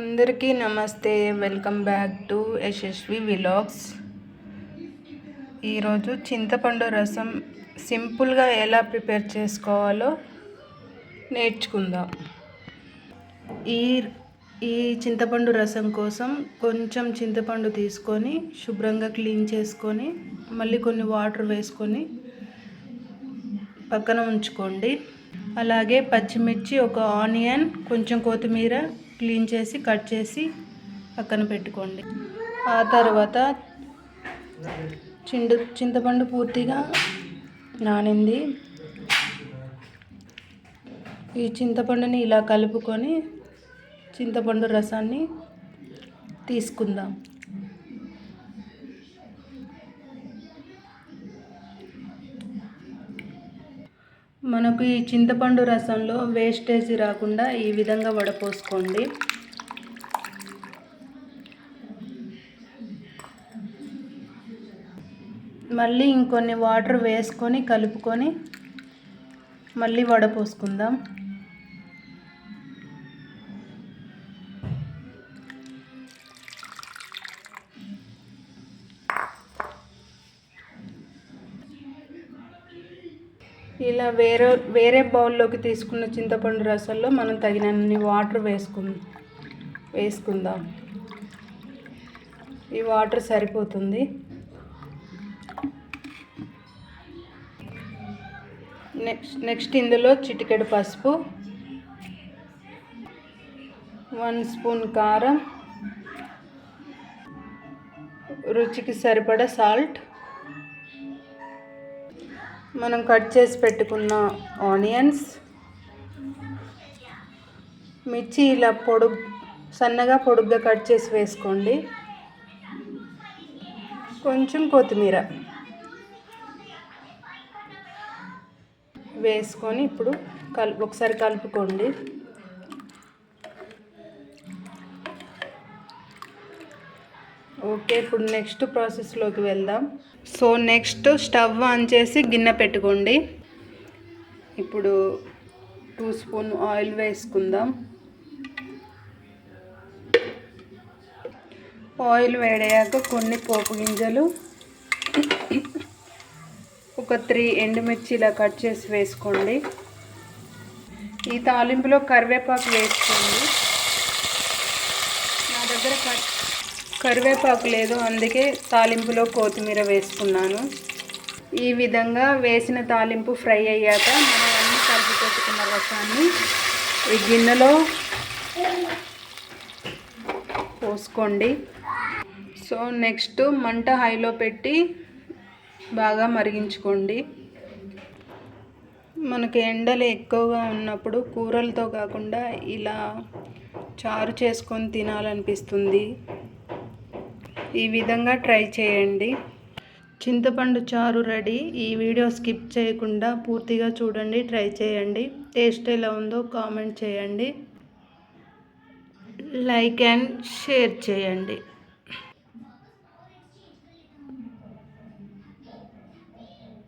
అందరికీ నమస్తే. Welcome back to Yashasvi vlogs. ఈరోజు చింతపండు రసం సింపుల్గా ఎలా ప్రిపేర్ చేసుకోవాలో నేర్చుకుందాం. ఈ చింతపండు రసం కోసం కొంచెం చింతపండు తీసుకొని శుభ్రంగా క్లీన్ చేసుకొని మళ్ళీ కొన్ని వాటర్ వేసుకొని పక్కన ఉంచుకోండి. అలాగే పచ్చిమిర్చి, ఒక ఆనియన్, కొంచెం కొత్తిమీర క్లీన్ చేసి కట్ చేసి పక్కన పెట్టుకోండి. ఆ తర్వాత చింతపండు పూర్తిగా నానింది. ఈ చింతపండుని ఇలా కలుపుకొని చింతపండు రసాన్ని తీసుకుందాం. మనకు ఈ చింతపండు రసంలో వేస్టేజ్ రాకుండా ఈ విధంగా వడపోసుకోండి. మళ్ళీ ఇంకొన్ని వాటర్ వేసుకొని కలుపుకొని మళ్ళీ వడపోసుకుందాం. ఇలా వేరే బౌల్లోకి తీసుకున్న చింతపండు రసంలో మనం తగినన్ని వాటర్ వేసుకుందాం. ఈ వాటర్ సరిపోతుంది. నెక్స్ట్ ఇందులో చిటికెడు పసుపు, 1 స్పూన్ కారం, రుచికి సరిపడా సాల్ట్, మనం కట్ చేసి పెట్టుకున్న ఆనియన్స్, మిర్చి ఇలా సన్నగా పొడుగ్గా కట్ చేసి వేసుకోండి. కొంచెం కొత్తిమీర వేసుకొని ఇప్పుడు ఒకసారి కలుపుకోండి. ఓకే, ఇప్పుడు నెక్స్ట్ ప్రాసెస్లోకి వెళ్దాం. సో నెక్స్ట్ స్టవ్ ఆన్ చేసి గిన్నె పెట్టుకోండి. ఇప్పుడు 2 స్పూన్ ఆయిల్ వేసుకుందాం. ఆయిల్ వేడయ్యాక కొన్ని పోపు గింజలు, ఒక 3 ఎండుమిర్చి ఇలా కట్ చేసి వేసుకోండి. ఈ తాలింపులో కరివేపాకు వేసుకోండి. నా దగ్గర కరివేపాకు లేదు, అందుకే తాలింపులో కొత్తిమీర వేసుకున్నాను. ఈ విధంగా వేసిన తాలింపు ఫ్రై అయ్యాక మనం అన్నీ కలిపి పెట్టుకున్న రసాన్ని ఈ గిన్నెలో పోసుకోండి. సో నెక్స్ట్ మంట హైలో పెట్టి బాగా మరిగించుకోండి. మనకి ఎండలు ఎక్కువగా ఉన్నప్పుడు కూరలతో కాకుండా ఇలా చారు చేసుకొని తినాలనిపిస్తుంది. ఈ విధంగా ట్రై చేయండి. చింతపండు చారు రెడీ. ఈ వీడియో స్కిప్ చేయకుండా పూర్తిగా చూడండి, ట్రై చేయండి. టేస్ట్ ఎలా ఉందో కామెంట్ చేయండి, లైక్ అండ్ షేర్ చేయండి.